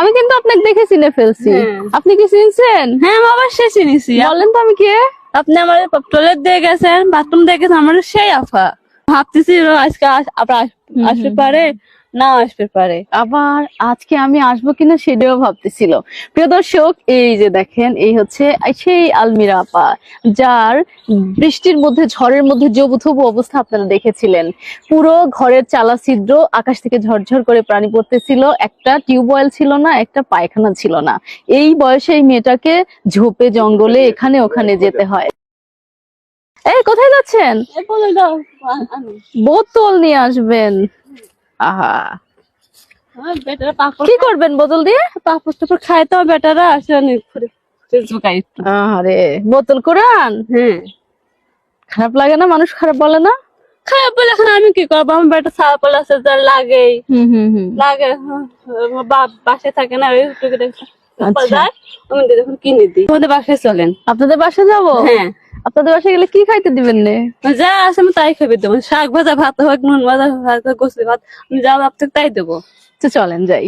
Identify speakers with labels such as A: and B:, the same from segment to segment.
A: আমি কিন্তু আপনাকে দেখে চিনে ফেলছি। আপনি কি চিনছেন?
B: হ্যাঁ আমি অবশ্যই চিনিছি।
A: বলেন তো আমি কে?
B: আপনি আমার টয়লেট দিয়ে গেছেন, বাথরুম দিয়ে গেছেন, আমার সেই আফা। ভাবতেছি আজকে আবার আসতে পারে, না আসতে পারে।
A: আবার আজকে আমি আসবো কিনা সেটাও ভাবতেছিল। প্রিয় দর্শক, এই যে দেখেন, এই হচ্ছে সেই আলমিরা আপা, যার বৃষ্টির মধ্যে ঝড়ের মধ্যে জবুথবু অবস্থা আপনারা দেখেছিলেন। পুরো ঘরের চালা ছিদ্র, আকাশ থেকে ঝরঝর করে পানি পড়তেছিল, একটা টিউবওয়েল ছিল না, একটা পায়খানা ছিল না। এই বয়সে এই মেয়েটাকে ঝোপে জঙ্গলে এখানে ওখানে যেতে হয়। এই কোথায় যাচ্ছেন? বোতল নিয়ে আসবেন। আহা, কি করবেন বোতল দিয়ে?
B: পাপড় টাপড় খায় তো বেটারা, আসে
A: আরে বোতল কোরআন,
B: হ্যাঁ
A: খারাপ লাগে না? মানুষ খারাপ বলে না?
B: খারাপ বলে এখন আমি কি করবো? আমার বেটা সারা পড়ে আছে, যার লাগেই লাগে। বাসায় থাকে না, ওই যায়, আমি যখন কিনে দিই। আমাদের বাসায় চলেন।
A: আপনাদের বাসা যাবো?
B: হ্যাঁ।
A: আপনাদের বাসায় গেলে কি খাইতে দিবেন নে?
B: যা আছে আমি তাই খাবি দেবো, শাক ভাজা, ভাত হোক, নুন ভাজা, ভাত গোসলি ভাত, আমি যা ভাবতে তাই দেবো।
A: তো চলেন যাই।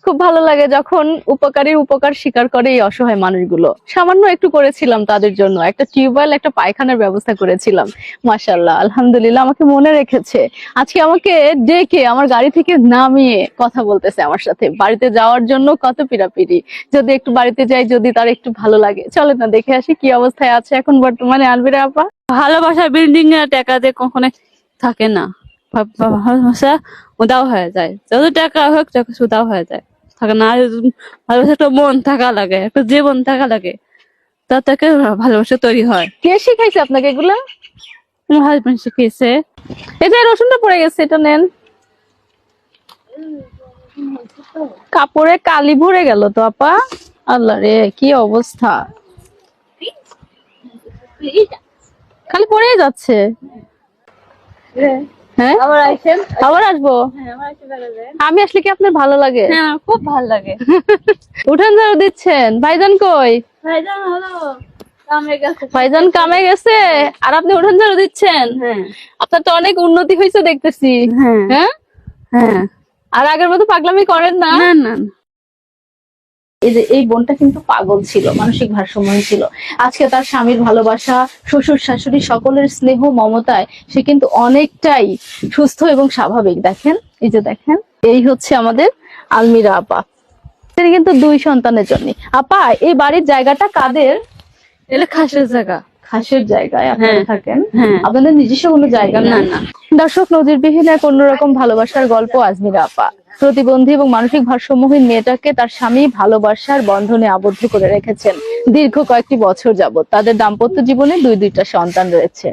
A: খুব ভালো লাগে যখন উপকারীর উপকার স্বীকার করে এই অসহায় মানুষগুলো। সামান্য একটু করেছিলাম তাদের জন্য, একটা টিউবওয়েল, একটা পায়খানার ব্যবস্থা করেছিলাম। মাশাআল্লাহ, আলহামদুলিল্লাহ, আমাকে মনে রেখেছে। আজকে আমাকে ডেকে আমার গাড়ি থেকে নামিয়ে কথা বলতেছে আমার সাথে। বাড়িতে যাওয়ার জন্য কত পিড়াপিড়ি, যদি একটু বাড়িতে যাই, যদি তার একটু ভালো লাগে। চলে না, দেখে আসি কি অবস্থায় আছে এখন বর্তমানে আলমিরা আপা।
B: ভালোবাসা বিল্ডিং এ টাকা দিয়ে কখনো থাকে না, ভালোবাসা উদাও হয়ে যায়। যত টাকা হোক, টাকা উদাও হয়ে যায়, থাকে না। আর ভালোবাসা একটা মন থাকা লাগে, একটা জীবন থাকা লাগে, তা থেকে ভালোবাসা তৈরি হয়।
A: কে শিখাইছে আপনাকে এগুলা?
B: আমার হাজবেন্ড শিখিয়েছে।
A: এই যে রসুনটা পড়ে গেছে, এটা নেন। কাপড়ে কালি ভরে গেল তো আপা। আল্লাহ রে, কি অবস্থা, খালি পড়েই যাচ্ছে। হ্যাঁ, আবার আসবো। আমি আসলে কি আপনার ভালো লাগে?
B: হ্যাঁ খুব ভালো লাগে।
A: উঠান ঝাড়ু দিচ্ছেন? ভাইজান কই?
B: ভাইজান হলো কামে গেছে।
A: ভাইজান কামে গেছে আর আপনি উঠান ঝাড়ু দিচ্ছেন?
B: হ্যাঁ।
A: আপনার তো অনেক উন্নতি হয়েছে দেখতেছি।
B: হ্যাঁ
A: হ্যাঁ
B: হ্যাঁ।
A: আর আগের মতো পাগলামি করেন না?
B: না না।
A: এই যে এই বোনটা কিন্তু পাগল ছিল, মানসিক ভারসাম্য ছিল। আজকে তার স্বামীর ভালোবাসা, শ্বশুর শাশুড়ি সকলের স্নেহ মমতায় সে কিন্তু অনেকটাই সুস্থ এবং স্বাভাবিক। দেখেন, এই যে দেখেন, এই হচ্ছে আমাদের আলমিরা আপা। তিনি কিন্তু 2 সন্তানের জন্য। আপা, এই বাড়ির জায়গাটা কাদের?
B: এলে খাসের জায়গা।
A: খাসের জায়গায় আপনারা থাকেন?
B: হ্যাঁ।
A: আপনাদের নিজস্ব কোনো জায়গা
B: না
A: না?
B: না।
A: দর্শক, নজিরবিহীন এক অন্যরকম ভালোবাসার গল্প আজমিরা আপা। প্রতিবন্ধী এবং মানসিক ভারসাম্যহীন মেয়েটাকে তার স্বামী ভালোবাসার বন্ধনে আবদ্ধ করে রেখেছেন দীর্ঘ কয়েকটি বছর যাবত। তাদের দাম্পত্য জীবনে 2টা সন্তান রয়েছে।